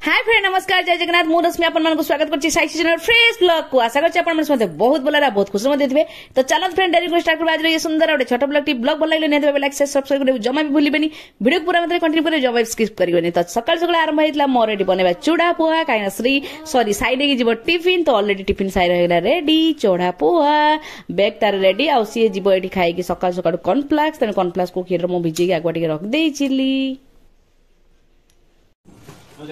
Hi friend नमस्कार जय जगन्नाथ मु रश्मि आपन स्वागत करछि साई सीजन फ्रेश ब्लॉग को आशा करछि आपन मते बहुत भलरा बहुत खुशी में देथिबे। तो चलो फ्रेंड डेली को स्टार्ट करबा आज ये सुंदर और छोट ब्लॉग टी ब्लॉग भल लागले नेते लाइक शेयर सब्सक्राइब करे जमा भी भूलिबेनी वीडियो पूरा मते कंटिन्यू करे जमा स्किप करिवनी। तो सकाळ सकाळ आरंभ हेतला मोर रेडी बनेबा चूड़ा पोहा काइना सॉरी साई देगी जीव टिफिन। तो ऑलरेडी टिफिन साई रहला रेडी चूड़ा पोहा बैग तार रेडी आ सी जीव एठी खाई कि सकाळ सकाळ कॉर्नफ्लेक्स तने कॉर्नफ्लेक्स को खीर मो भिजे आगवा टिके रख देई छिली। तो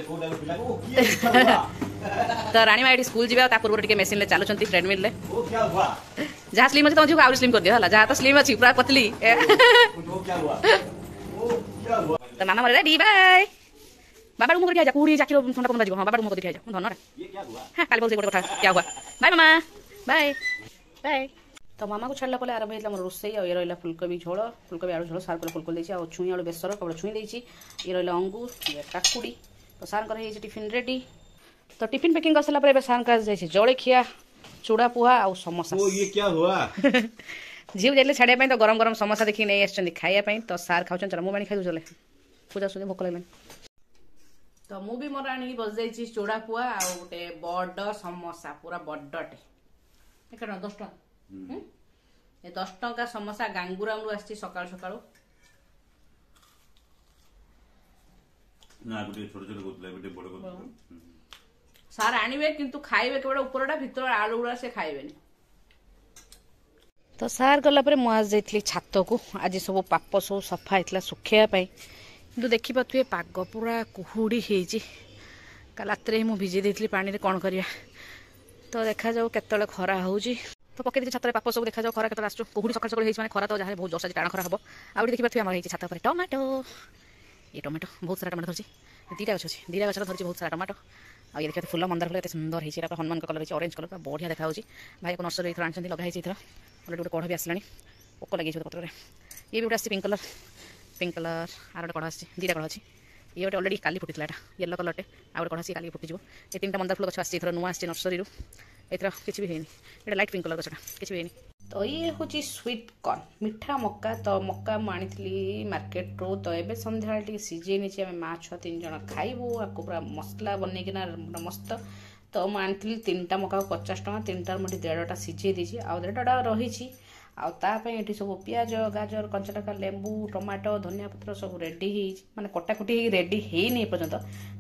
रानीमा ये स्कूल जी पूर्व टे मेसीन ले चलुं ट्रेडमिल ले जहाँ स्लिम अच्छे तुम आउट स्लिम कर दिया जहाँ तो स्लिम अच्छी पूरा पतली। तो मामा मरे रेडी बाय बाबा मुझे दिखा पूरी चाकी ठंडा कौन बाजिब। हाँ बाबा मुझे दिखा धन हाँ काली बोल गोटे क्या हुआ बाय मामा बाय बाय। तो मामा को छाड़ा पड़े आरंभ होता मोर रोसई ये रहा फुलकोबी झोल फुलकोबी आलू झोल सार को फुलकोबी देती छुई आलू बेसर कपड़ा छुई देती ये रहा अंगूर ये काकुड़ी। तो सार कर टिफिन रेडी। तो टिफिन पैकिंग कर सारा सार का जलखिया चूड़ा पोहा आ समोसा। ये क्या हुआ झीव जाइए छाड़िया तो गरम गरम समोसा देखिए नहीं आस खायापी। तो सार खाऊँ चल मु खाई चले पूजा सुधी भोक लगे। तो मु भी मोर आनी बस जाइए चूड़ा पोहा आ गोटे बड़ समोसा पूरा बड़टे एक 10 टଙ୍କା ये 10 टଙ୍କା समोसा गांगुराम आसी सकाल सकाल ना गोटे छोटे छोटे गोतला गोटे बड़ गोतला सार आनिबे किंतु खाइबे केवल ऊपरटा भीतर आलू गुड़ा से खाइबेनी। तो सार गला परे मु आज जाइथली छात को आज सब पाप सब सफा होता सुखाइबा पई किंतु देखि पाथुए पाग पूरा कुहुड़ी हेजी काल रात मु भिजे देइथली पानी रे कोन करिया। तो देखा जाऊ केतले खरा होउजी तो पके दी छात पाप सब देखा जाऊ खरा केतले आसु कुहुड़ी सकाळ सकाळ हेजी माने खरा तो जहाँ बहुत जोर से टाण खरा हबो। आ देखि पाथुए हमर हेजी छात पर टमाटो ये टमाटो बहुत सारा टमाटो धरछि दीटा गछ अछि दीटा गछ धरछि बहुत सारा टमाटो। आ ये देखिए फूल मंदार फूल सुंदर है हनुमान का कलर है ऑरेंज कलर बढ़िया देखा भाई को नर्सरी आनी लगे अलरेडी गोटे कढ़ भी आसला पोक लगे पत्र ये भी गोटे आस पिंक कलर आर गोटे कढ़ आसी दीटा कढ़ अच्छी ये गोटे अलरेडी काली फुटी था येलो कलरटे आ गोटे कढ़ आसी काली फुटीज ये 3टा मंदार फूल गछ आसी नुआ आसी नर्सरी एथर किसी भी है लाइट पिंक कलर गछटा किसी भी है। तो ये हूँ स्वीट कॉर्न मिठा मक्का। तो मक्का मुझी मार्केट रू तो ये सन्ध्या टे सीझे नहीं आम माँ छुआ 3 जन खाइबू आपको पूरा मसला बनईकिना मस्त। तो मुझे 3टा मक्का 50 टଙ୍କା 3टार मुझे 1.5टा सीझे देती आउ 1.5टा रही आउे सब पियाज गाजर कंचा लंका लेंबू टमाटो धनिया पत्र सब रेडी माने कटाकटी रेडी है नहीं पर्यंत।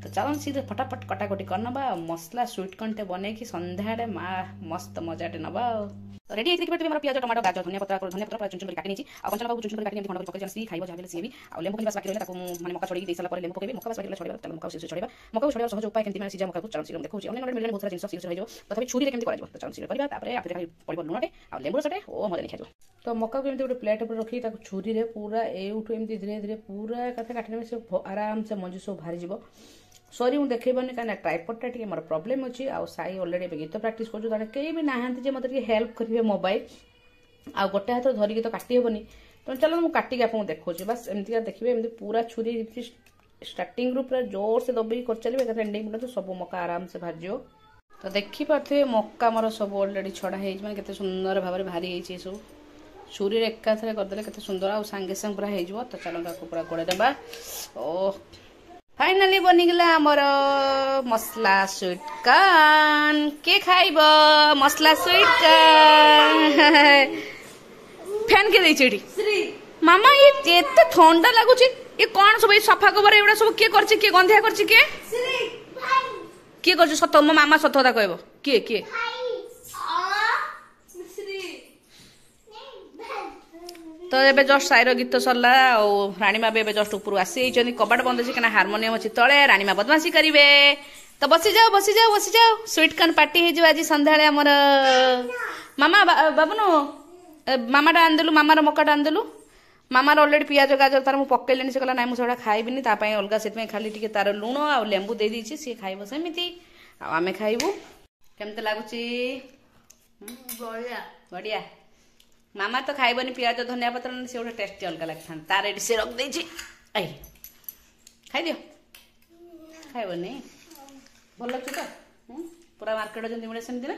तो चलन सीधे फटाफट कटाकटी करनबा मसला स्वीट कॉर्न टे बनईकि सन्ध्या माँ मस्त मजाटे नवा। तो रेडी देखिए हमारा पियाज टमाटो गाजर धनिया पत्र चुन चुन काटी नहीं आ कंचा लंका चुन चुन काटी खंड पकड़ सी खाइबो जहाँ सी भी आ लेंबू के बाकी रहला माने मक्का छोड़ी दे साला पर लेंबू पकेबे मक्का बाकी छोड़बा चल मक्का से छोड़बा मक्का छोड़बा सहज उपाय केमती माने सीजा मक्का को चलन सीरम देखौ ऑनलाइन मिलने बहुत सारा जिंस सीरम हो तथापि छुरी केमती कराइबो। तो चलन सीरम करबा तापर आपे देखा पड़िबो लुणटे आ लेंबू सटे ओ मजा नहीं खाइबो। तो मक्का को एमती गोटे प्लेट पर रखी ताको छुरी रे पूरा एउठु एमती धीरे धीरे पूरा कथा काटने में से आराम से मंजू सब बाहरी जिवो। सॉरी मुझे देखबनी कहीं ट्राइपॉडटा टी मोर प्रॉब्लम अच्छी आ साई ऑलरेडी गीत प्रैक्टिस कर कई भी नहांती मत हेल्प करेंगे मोबाइल आ गोटे हाथ धरिकी तो काटी हेबनी। तो चलो मुझे काटिक आपको देखा बस एमती देखिए एमती पूरा छुरी स्टार्टिंग रू पूरा जोर से दबी कर चलिए एंडिंग तो सब मक्का आराम से भाज। तो देखिपे मक्का मोर सब ऑलरेडी छड़ा है मैंने केते सुंदर भाव में भारी है सब छुरी एका थे करदे केते सुंदर आ सांगे सांगे पूरा हो। तो चलो पूरा गोड़े देवा ओ फाइनाली बनीगला आमर मसला स्वीट कॉर्न के खाइब मसला स्वीट कॉर्न फैन के देछि मामा ये एते ठंडा लगुच ये कौन सब सफा कवर एवडा सब के करछि के गंधिया करछि के करछि सत मो मामा सतता कहबो के तो ये जस्ट साईर गीत सरला रानीमा भी जस्ट ऊपर आसी कबाट बंद अच्छी क्या हारमोनियम अच्छी तले रानीमा बदमाशी करेंगे। तो बसी जाओ बसी जाओ बसी जाओ स्वीट कॉर्न पार्टी हो आज सन्ध्या आमर मामा बाबुनु मामाटा आनदेलु मामार मक्काटा आनदेलु मामार ऑलरेडी पियाज गाजर तार मुझे पकईले से कहला ना मुझे खाइबिनी अलगा से खाली टी तार लुण आ लेंबू दे देछि सी खाइबो सेमिति आमे खाइबू केमते लागुची बढ़िया बढ़िया। मामा तो खाइबनी पियाज धनिया पत्र से गोटे टेस्टी अलग लगे था तार ये से रख दे खाई दियो खाइबनी भल लगे तो पूरा मार्केट जमी मिले सेमती ना।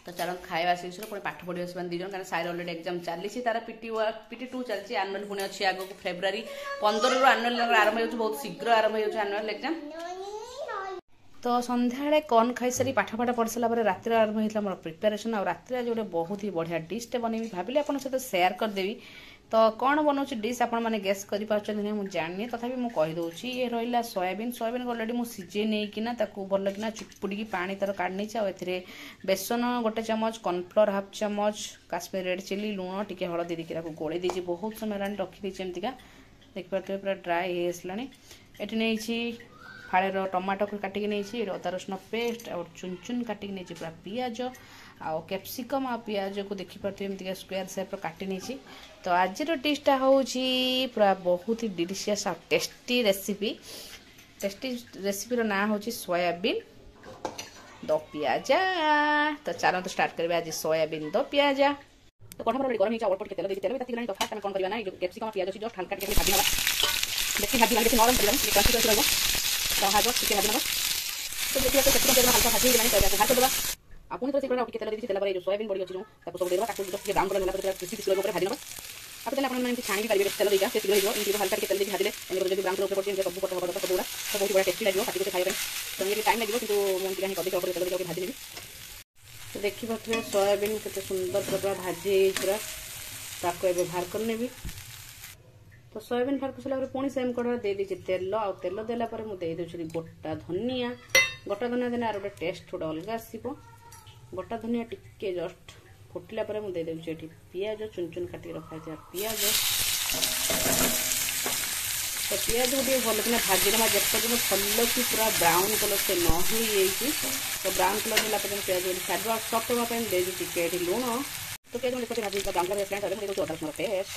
तो चलो खाଇବା ଶେଷରେ ପୁଣି ପାଠ ପଢ଼ିବା ସେମାନେ 2 ଜଣ କାରଣ ସାଇର ଅଲରେଡି ଏକ୍ଜାମ ଚାଲିଛି ତାର PT2 ଚାଲିଛି ଆନୁଆଲ ପୁଣି ଅଛି ଆଗକୁ ଫେବୃଆରୀ 15 ରୁ ଆନୁଆଲ ଆରମ୍ଭ ହେଉଛି ବହୁତ ଶୀଘ୍ର ଆରମ୍ଭ ହେଉଛି ଆନୁଆଲ ଏକ୍ଜାମ तो सन्ध्या कौन खाई सारी पाठ पाठ पढ़ी सारा रातिर आरंभ होता मोर प्रिपेरेसन और रातिर आज गोटे बहुत ही बढ़िया डिशटे बनैबी भाविली आपन सहित शेयर करदेवी तो कौन बनाऊँ डिश आपण मैंने गेस कर जानी तथापि मुझे कहीदे ये रहा सोयाबीन सोयाबीन अलरेडी मुझे सिझे नहीं भल कि चुपुड़ी पानी तार काढ़ी ए बेसन 1 चामच कॉर्नफ्लोर हाफ चामच काश्मीर रेड चिली लुण टी हलदी देखिए गोले देती बहुत समय रखी एमतीका देखिए पूरा ड्राए हो आसला ये फाड़े टमाटो को काटिक नहीं अदा रसुण पेस्ट और चुन चुन काटिक नहीं पूरा पियाज आउ कैप्सिकम आ पियाज को देखिपे एमती स्क्वायर सेप काटी नहीं तो आज डिशटा हूँ पूरा बहुत ही डिलीशियस और टेस्टी रेसिपी ना हूँ सोयाबीन दो पियाजा तो चलो तो स्टार्ट करें आज सोयाबीन दो पियाजा तो कौन गरम अल्प तेल देखिए तेल ताकि तो फास्ट कौन करना कैप्सिकम पियाज अच्छी जस्ट हल्का भाजी ना बेसी भाजी बेसी नरम कर तो भाजो टिके भाजी नब तो देखिए तो कैप्सिकम तेल हल्का भाजी गलानी तो भाज देबा आपन तो सिकड़ा टिके तेल देछि तेल पर जो सोयाबीन बडी अछि जो ताको सब देबा ताको जस्ट ब्राउन कलर होला क्रिस्पी क्रिस्पी ऊपर भाजी नब आप तेल आपन माने छाणी भी पारिबे तेल देगा से शीघ्र हो इनकी हल्का टिके तेल देछि भाजिले एने जो ब्राउन कलर ऊपर पड़छि सब पट सब गुड़ा सब बहुत बड़ा टेस्टी लागो खाती को खाइबे तो ये टाइम लागो किंतु मन कि कभी ऊपर तेल देके भाजी लेबी तो देखि पथरे सोयाबीन केते सुंदर पूरा भाजी पूरा ताको ए व्यवहार करने भी तो सोयाबीन बाहर कर सारा पुणी सेम कढ़ा दे दी तेल आ तेल देला मुझे दे गोटा धनिया देने आर गोटे टेस्ट गोटे अलग आसो गोटा धनिया टिके जस्ट फुटिला मुझे दे पियाज चुन चुन काटिक रखा पियाज तो पियाज को भल कि भाजी ना जब भल कि पूरा ब्राउन कलर से न हो तो ब्राउन कलर है पियाज छाड़ सफ्ट होगा दे टिके लुण तो पियाज देखते भाजी ब्राउन कलर आसला अदा रसुण पेस्ट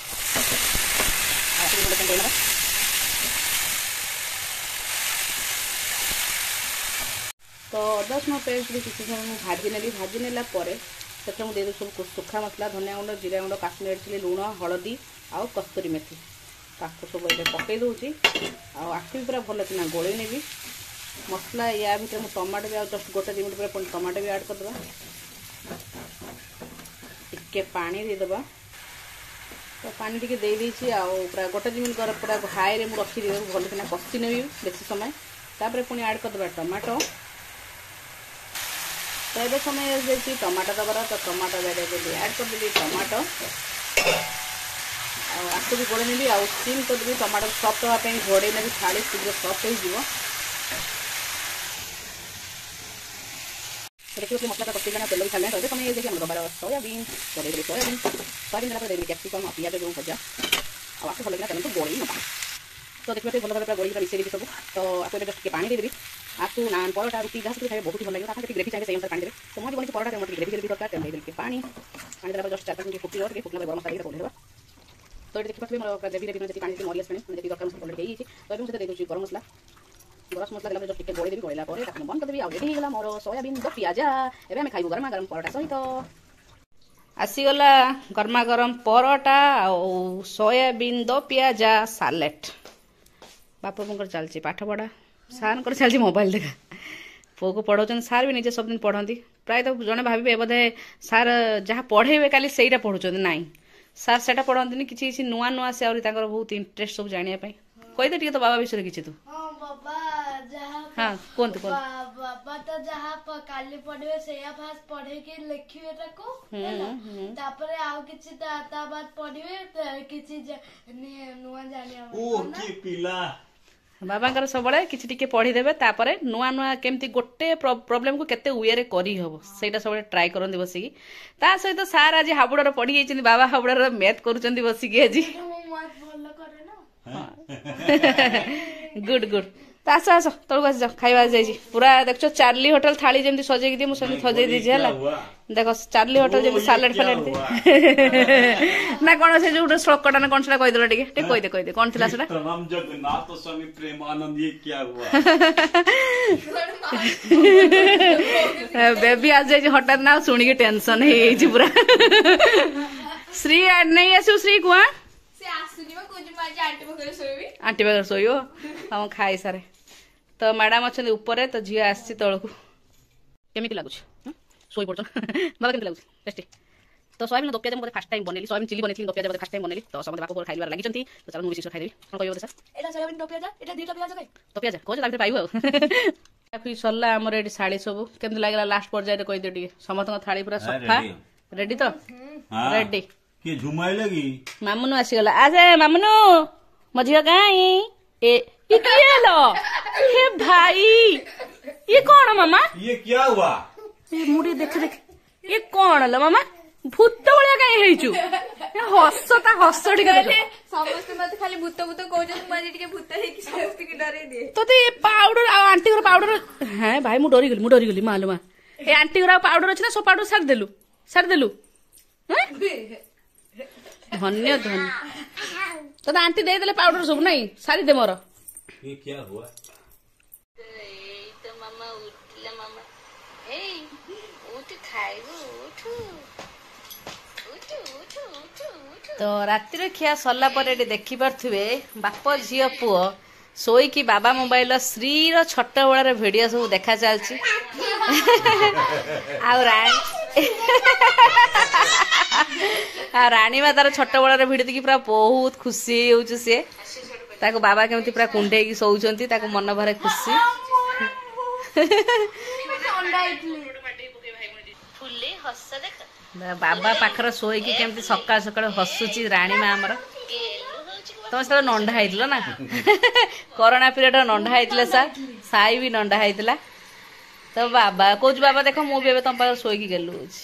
तो अदा रसुण पेस्ट भी किसी समय भाजी नेला से मुझे सब सुखा मसला धनिया गुंड जीरा गुंड काश्मीर चिली लुण हलदी आउ कस्तूरी मेथी ताको सब ये पकई दूसरी आखि भी पूरा भल कि गोल नेबी मसला या भर मुझे टमाटो भी जस्ट गोटे 2 मिनट पर टमाटो भी ऐड करदे टिके पानी देदेबा तो पानी टी दे देती पूरा गोटे 2 मिनट पूरा हाई रे रखी भल कि कषि नेबी बेसी समय तापर पुणी ऐड करदे टमाटो तो ये समय देखिए टमाटो दबार तो टमाटो ऐड करदेली टमाटो आपको भी गोड़े नेबी स्टीम करदेवी टमाटो सफ्ट होगापी घोड़े नेबी थाली शीघ्र सफ्ट हो देखिए मसला कषि जाना तेल भी छाड़े तो समय देखिए दबार सोयाबीन सोयाबीन देला देवी कैप्सिकम पियाज जो भजा आपको भल तेल को गोड़ी नवा तो देखिए भल भाव गोड़ी मिसेदेवी सब तो आपको जस्ट पानी देदेवी आपको नान परोटा रुटी जहाँ सब खाए बहुत ही भल लगे आपको ग्रेवी चाहिए से पानी देवे तो मुझे बनी परोटा ग्रेवी ग्रेवी दरकार तेल देदेवी पानी देला जस्ट 4-5 मिनट फुटी फुटना गरम मसला बोल तो ये देखिए मोर ग्रेवी रेडी पानी मरी आसपे देखिए दरकार मसला ऑलरेडी तो मुझे दे दूसरी गरम मसला देला जस्ट टिके गोड़ी देवी गोला बंद कर देवी आ रेडी होगा मोर सोयाबीन दो पियाजा एबे हम खाइबू गरमा गरम परोटा सहित आसीगला गरमा गरम परोटा और सोयाबीन दो पियाजा सालेट बापा मुझे चलती पाठ पढ़ा सार को चलती मोबाइल देखा पुओ को पढ़ाऊँ सार भी निजे सब दिन पढ़ती प्राय तो जड़े भावे बोधे सार जहाँ पढ़े काली से पढ़ुं ना सार से पढ़ती किसी किसी नुआ नुआ से आर बहुत इंटरेस्ट सब जानापी कहीदे टे तो बाबा विषय किसी तू हाँ कहतु बाबा तो जहाँ काली पढ़े से फास्ट पढ़े के लिखिए तापरे आउ किछि ता बाद पढ़िए किछि नुआ जानिया ओ की पिला बाबा सब कि पढ़ीदेवे तापर नुआ नुआ केमती गोटे प्रोब्लेम को केते वे रे करी हबो सेटा सब ट्राई करंदी बसिकी ता सहित सार आज हाबुड़ार पढ़ी जाइछन्ती बाबा हाबुड़ार मैथ करूछन्ती बसिकी आज गुड गुड तो आस आस तलू आस खाଇବା जाइए पूरा देख चार्ली होटल थाली जमी सजेक दिए मुझे सजे दीजिए है देख चार्ली होटल जमी सालाड फालाड दिए ना कौन से जो श्लोकटा ना कौन से कहीदेल टे कहीदे कौन थी से प्रणाम जगन्नाथ स्वामी प्रेमानंद ये क्या हुआ बेबी आज जाइए हठात ना शुणिकी टेंशन है पूरा श्री नहीं आसू श्री कुआ आंटी पाखे शोब हम खाई सारे तो मैडम अच्छा ऊपर तो झी आसी तौक केमी लगुच ଶୋଇ ପଡୁଛ ବାବା କେମିତି ଲାଗୁଛି ଟେଷ୍ଟି ତ ସୋୟାବିନ ଦୋ ପିଆଜ ମୁଁ ଫାର୍ଷ୍ଟ ଟାଇମ୍ ବନେଇଲି ସୋୟାବିନ ଚିଲି ବନେଇଥିଲି ଦୋ ପିଆଜ ଫାର୍ଷ୍ଟ ଟାଇମ୍ ବନେଇଲି ତ ସମସ୍ତେ ବାପା ଖାଇବାର ଲାଗିଛନ୍ତି ତ ଚାଲ ମୁଁ ବିଶେଷ ଖାଇଦେବି କଣ କହିବ ସାର୍ এটা সয়াবিন দো পিয়াজ এটা দুইটা পিয়াজ কাই ଦୋ ପିଆଜ କହୁଛ ତା ଭିତରେ ପାଇବୁ ଆଉ ସରିଲା ଆମର ଏଠି ଶାଢୀ ସବୁ କେମିତି ଲାଗିଲା ଲାଷ୍ଟ ପର୍ଯ୍ୟାୟରେ କହିଦିଅ ଟିକେ ସମସ୍ତଙ୍କ ଥାଳି ପୁରା ସଫା ରେଡି ତ ରେଡି କିଏ ଝୁମାଇଲା କି ମାମୁନୁ ଆସିଗଲା ଆସେ ମାମୁନୁ ମୋ ଝିଅ କାଇଁ ଏ କିଏ ହେଲ ହେ ଭାଇ ଇଏ କଣ ମାମା ये क्या हुआ ମୁଁ ଟିକେ ଦେଖେ ଦେଖେ ଇଏ କଣ ଲୋ ମାମା ଭୂତ ଭଳିଆ କାଇଁ ହେଇଛୁ ହସ ତା ହସ ଟିକେ ଦେଖ ସମସ୍ତେ ମତେ ଖାଲି ଭୂତ ଭୂତ କହୁଛନ୍ତି ମୁଁ ଆଜି ଟିକେ ଭୂତ ହେଇକି ସମସ୍ତଙ୍କୁ ଡରେଇ ଦିଏ ତତେ ଏ ପାଉଡର ଆଉ ଆଣ୍ଟି ଘର ପାଉଡର ହଁ ଭାଇ ମୁଁ ଡରିଗଲି ମାଲୋ ମା ଏ ଆଣ୍ଟି ଘର ଆଉ ପାଉଡର ଅଛି ନା ସବୁ ପାଉଡର ସାରିଦେଲୁ ଧନ୍ୟ ତତେ ଆଣ୍ଟି ଦେଇଦେଲେ ପାଉଡର ସବୁ ନାଇଁ ସାରିଦେ ମୋର ये क्या हुआ ଏଇ ତ ମାମା ଉଠିଲା ମାମା ଏଇ ଉଠୁ ଖାଇବୁ ଉଠୁ ଉଠୁ ଉଠୁ ଉଠୁ ଉଠୁ ତ ରାତିରେ ଖିଆ ସରିଲା ପରେ ଏଠି ଦେଖିପାରୁଥିବେ ବାପ ଝିଅ ପୁଅ ଶୋଇକି ବାବା ମୋବାଇଲ ଶ୍ରୀର ଛୋଟ ବେଳର ଭିଡିଓ ସବୁ ଦେଖା ଚାଲିଛି ଆଉ ରାଣୀମା ତାର ଛୋଟ ବେଳର ଭିଡିଓ ଦେଖି ପୁରା ବହୁତ ଖୁସି ହେଇଯାଉଛି ସିଏ ତାକୁ ବାବା କେମିତି ପୁରା କୁଣ୍ଢେଇକି ଶୋଉଛନ୍ତି ତାକୁ ମନ ଭରେ ଖୁସି ଫୁଲେ ହସ ଦେଖ ବାବା ପାଖରେ ଶୋଇକି କେମିତି ସକାଳୁ ସକାଳୁ ହସୁଛି ରାଣୀମା ଆମର ତମେ ସେତେବେଳେ ନଣ୍ଡା ହେଇଥିଲ ନା କରୋନା ପିରିୟଡ ନଣ୍ଡା ହେଇଥିଲେ ସାଇ ବି ନଣ୍ଡା ହେଇଥିଲା ତ ବାବା କହୁଛୁ ବାବା ଦେଖ ମୁଁ ବି ଏବେ ତମ ପାଖରେ ଶୋଇକି ଗେଲୁ ହଉଛି